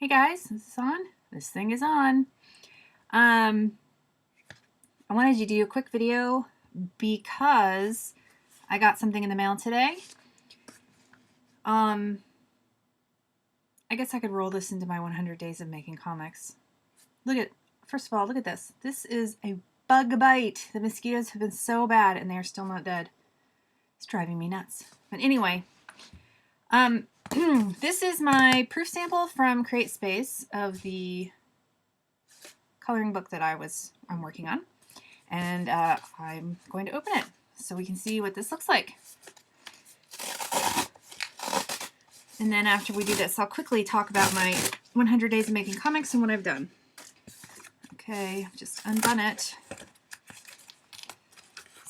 Hey guys, this is on. This thing is on. I wanted to do a quick video because I got something in the mail today. I guess I could roll this into my 100 days of making comics. First of all, look at this. This is a bug bite. The mosquitoes have been so bad and they are still not dead. It's driving me nuts. But anyway, this is my proof sample from CreateSpace of the coloring book that I'm working on, and I'm going to open it so we can see what this looks like. And then after we do this, I'll quickly talk about my 100 days of making comics and what I've done. Okay, I've just undone it.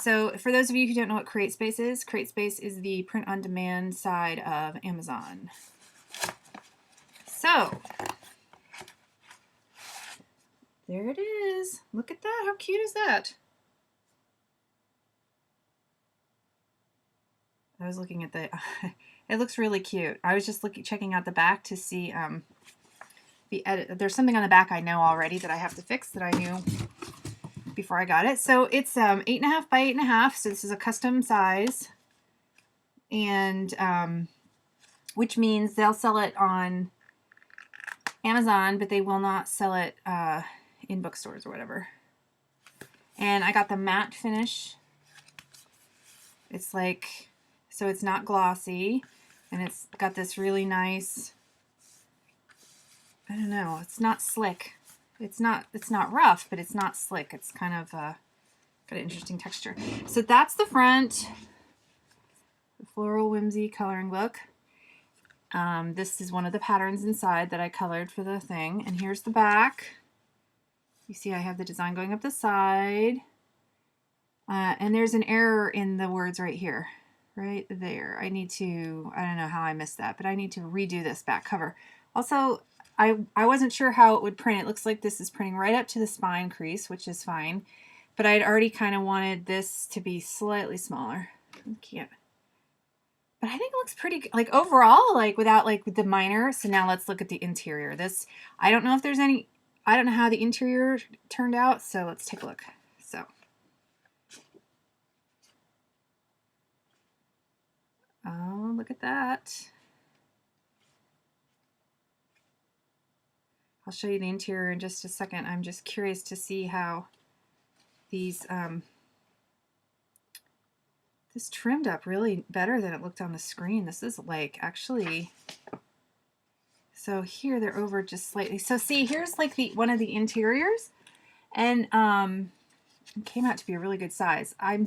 So for those of you who don't know what CreateSpace is the print-on-demand side of Amazon. So there it is. Look at that. How cute is that? I was looking at the, it looks really cute. I was just checking out the back to see the edit. There's something on the back I know already that I have to fix that I knew before I got it. So it's 8.5 by 8.5. So this is a custom size, and which means they'll sell it on Amazon, but they will not sell it in bookstores or whatever. And I got the matte finish. It's like, so it's not glossy, and it's got this really nice, I don't know, it's not slick. It's not rough, but it's not slick. It's kind of got an interesting texture. So that's the front, the Floral Whimsy coloring book. This is one of the patterns inside that I colored for the thing. And here's the back. You see I have the design going up the side. And there's an error in the words right here. Right there. I don't know how I missed that, but I need to redo this back cover. Also, I wasn't sure how it would print. It looks like this is printing right up to the spine crease, which is fine. But I'd already kind of wanted this to be slightly smaller. I can't. But I think it looks pretty, like overall, like without like the minor. So now let's look at the interior. I don't know if there's any, I don't know how the interior turned out. So let's take a look. So. Oh, look at that. I'll show you the interior in just a second. I'm just curious to see how these, this trimmed up really better than it looked on the screen. This is like actually, so here they're over just slightly. So see, here's like one of the interiors, and it came out to be a really good size. I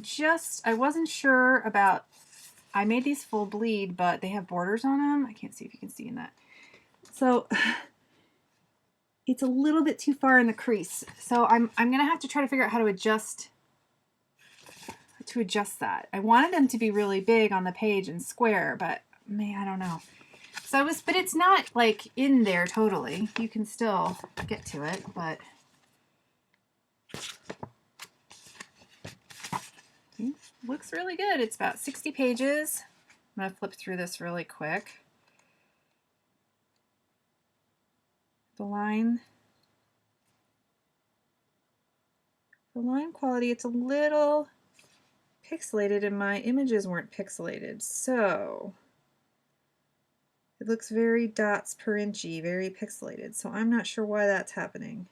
wasn't sure about, I made these full bleed, but they have borders on them. I can't see if you can see in that. So it's a little bit too far in the crease. So I'm gonna have to try to figure out how to adjust that. I wanted them to be really big on the page and square, but man, I don't know. So but it's not like in there totally. You can still get to it, but looks really good. It's about 60 pages. I'm gonna flip through this really quick. The line quality, it's a little pixelated and my images weren't pixelated, so it looks very dots per inchy, very pixelated, so I'm not sure why that's happening.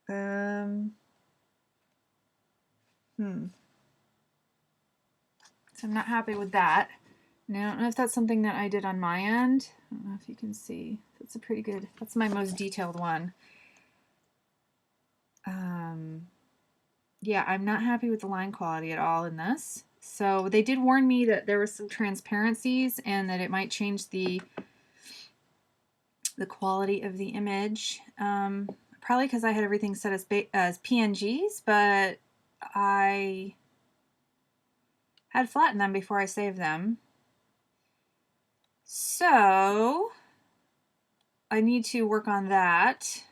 So I'm not happy with that. Now, I don't know if that's something that I did on my end. I don't know if you can see. That's my most detailed one. Yeah, I'm not happy with the line quality at all in this. So they did warn me that there were some transparencies and that it might change the quality of the image. Probably because I had everything set as PNGs, but I had flattened them before I saved them. So I need to work on that.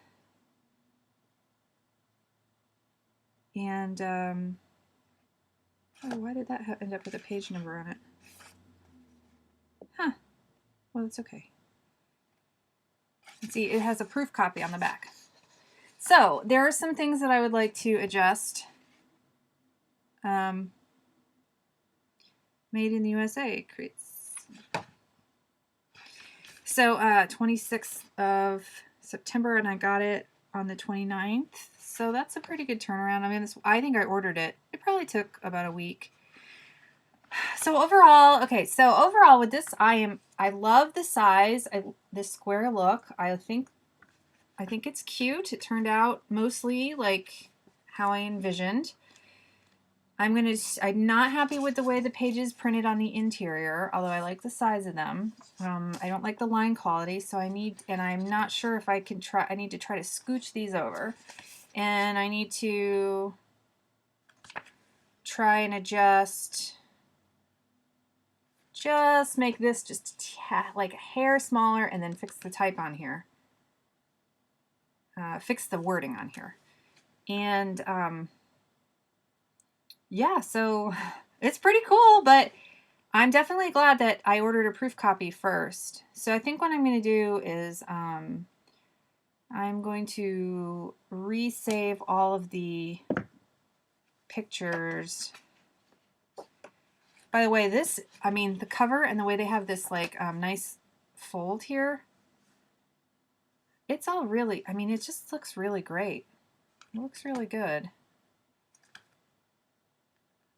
And oh, why did that end up with a page number on it? Huh. Well, that's okay. See, it has a proof copy on the back. So there are some things that I would like to adjust. Made in the USA. Creates. So 26th of September, and I got it on the 29th. So that's a pretty good turnaround. I mean, I think I ordered it. It probably took about a week. So overall, okay, so overall with this, I love the size, this square look. I think it's cute. It turned out mostly like how I envisioned. I'm not happy with the way the pages printed on the interior, although I like the size of them. I don't like the line quality, so I'm not sure if I can try, I need to try to scooch these over. And I need to try and just make this just like a hair smaller, and then fix the type on here. Fix the wording on here. And yeah, so it's pretty cool, but I'm definitely glad that I ordered a proof copy first. So I think what I'm going to do is I'm going to resave all of the pictures. By the way, the cover and the way they have this like nice fold here, it's all really, it just looks really great. It looks really good.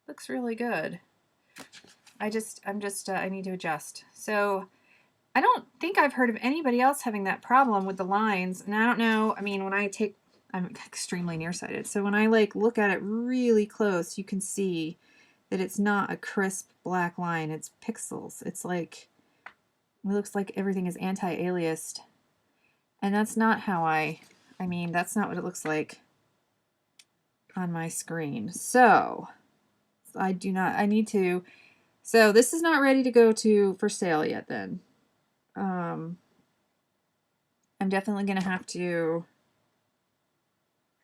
Looks really good. I need to adjust. So I don't think I've heard of anybody else having that problem with the lines. And I don't know, I'm extremely nearsighted. So when I like look at it really close, you can see that it's not a crisp black line. It's pixels. It's like, it looks like everything is anti-aliased. And that's not how that's not what it looks like on my screen. So so this is not ready to go for sale yet then. I'm definitely going to have to,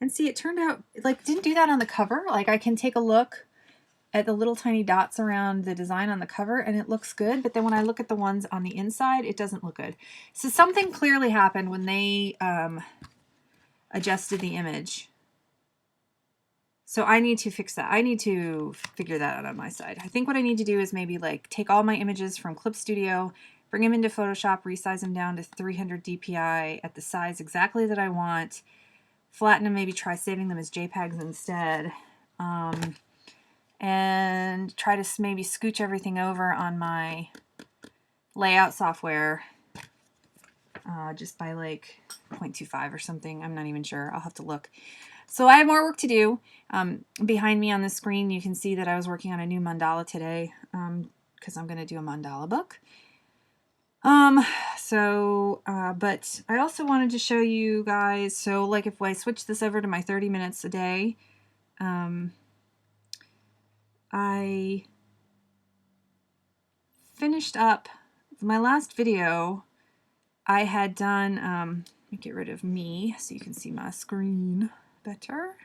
and see, it turned out, like, didn't do that on the cover. Like, I can take a look at the little tiny dots around the design on the cover and it looks good, but then when I look at the ones on the inside, it doesn't look good. So something clearly happened when they adjusted the image. So I need to fix that. I need to figure that out on my side. I think what I need to do is maybe like take all my images from Clip Studio, bring them into Photoshop, resize them down to 300 dpi at the size exactly that I want, flatten them, maybe try saving them as JPEGs instead, and try to maybe scooch everything over on my layout software just by like 0.25 or something. I'm not even sure. I'll have to look. So I have more work to do. Behind me on the screen, you can see that I was working on a new mandala today because I'm going to do a mandala book. But I also wanted to show you guys, so like if I switch this over to my 30 minutes a day, I finished up my last video. I had done, let me get rid of me so you can see my screen better.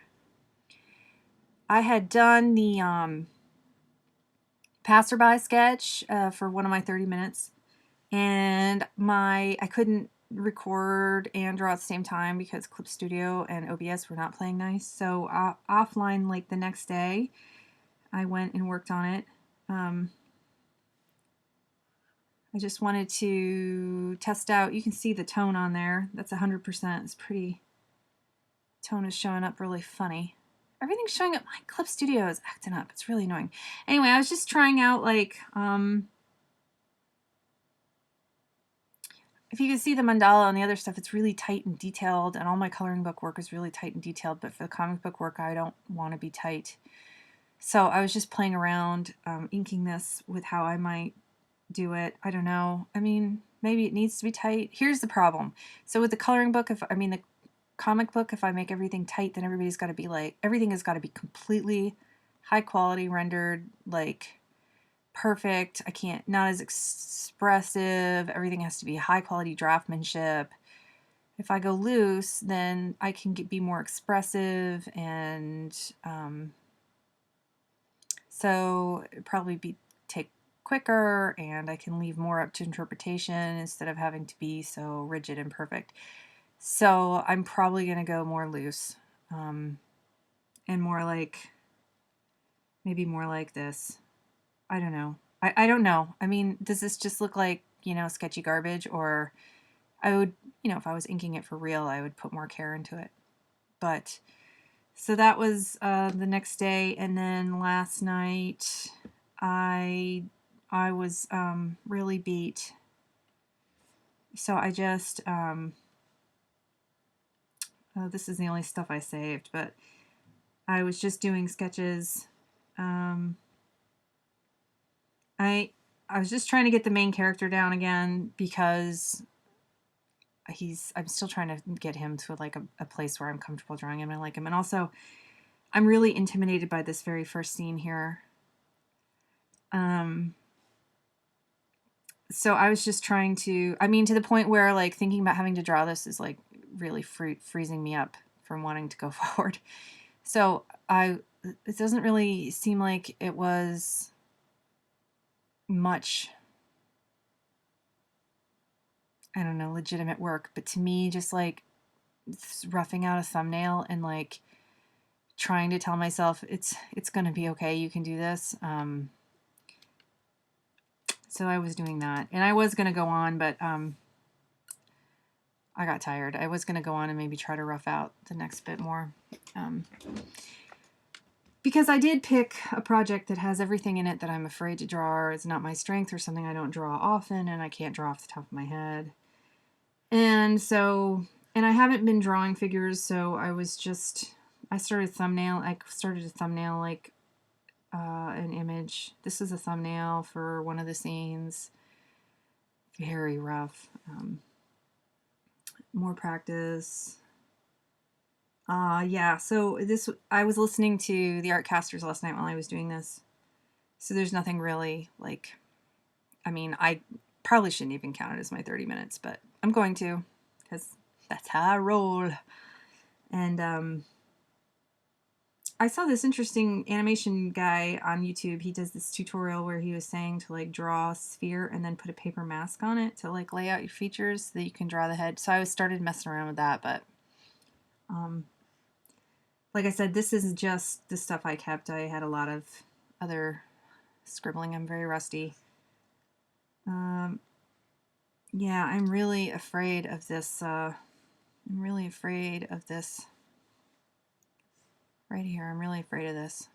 I had done the passerby sketch for one of my 30 minutes, and I couldn't record and draw at the same time because Clip Studio and OBS were not playing nice. So offline, like the next day, I went and worked on it. I just wanted to test out. You can see the tone on there. That's 100%. It's pretty. Tone is showing up really funny. Everything's showing up. My Clip Studio is acting up. It's really annoying. Anyway, I was just trying out like if you can see the mandala and the other stuff, it's really tight and detailed, and all my coloring book work is really tight and detailed, but for the comic book work, I don't want to be tight. So I was just playing around, inking this with how I might do it. I don't know. Maybe it needs to be tight. Here's the problem. So with the coloring book, the comic book, if I make everything tight, then everything has got to be completely high quality rendered, like perfect. Not as expressive. Everything has to be high quality draftsmanship. If I go loose, then I can be more expressive, and so it'd probably take quicker, and I can leave more up to interpretation instead of having to be so rigid and perfect. So I'm probably going to go more loose, and more like, maybe more like this. I don't know. I don't know. I mean, does this just look like, you know, sketchy garbage? Or I would, you know, if I was inking it for real, I would put more care into it. But, so that was the next day. And then last night, I was really beat. So I just, this is the only stuff I saved, but I was just doing sketches. I was just trying to get the main character down again because I'm still trying to get him to like a place where I'm comfortable drawing him and I like him. And also, I'm really intimidated by this very first scene here. So I was just trying to, I mean, to the point where like thinking about having to draw this is like really freezing me up from wanting to go forward. So it doesn't really seem like it was much, I don't know, legitimate work, but to me, just like roughing out a thumbnail and like trying to tell myself it's going to be okay, you can do this. So I was doing that, and I was going to go on, but I got tired. I was going to go on and maybe try to rough out the next bit more. Because I did pick a project that has everything in it that I'm afraid to draw, or it's not my strength, or something I don't draw often, and I can't draw off the top of my head. And so, and I haven't been drawing figures, so I started a thumbnail like an image. This is a thumbnail for one of the scenes. Very rough. More practice. Yeah, so I was listening to the Artcasters last night while I was doing this. So there's nothing really like, I mean, I probably shouldn't even count it as my 30 minutes, but I'm going to, because that's how I roll. And I saw this interesting animation guy on YouTube. He does this tutorial where he was saying to like draw a sphere and then put a paper mask on it to like lay out your features so that you can draw the head. So I started messing around with that, but like I said, this is just the stuff I kept. I had a lot of other scribbling. I'm very rusty. Yeah, I'm really afraid of this. I'm really afraid of this. Right here, I'm really afraid of this.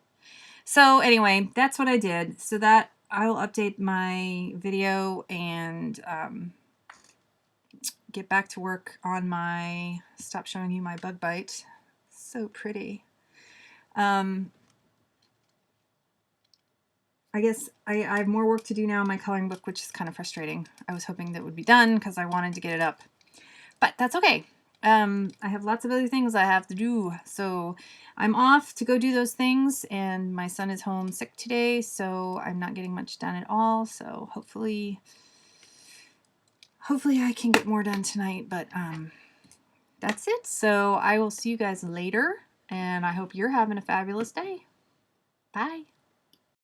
So anyway, that's what I did. So that I will update my video and get back to work on my, stop showing you my bug bite. So pretty. I guess I have more work to do now in my coloring book, which is kind of frustrating. I was hoping that would be done because I wanted to get it up. But that's okay. I have lots of other things I have to do. So I'm off to go do those things, and my son is home sick today, so I'm not getting much done at all. So hopefully I can get more done tonight, but that's it. So I will see you guys later, and I hope you're having a fabulous day. Bye.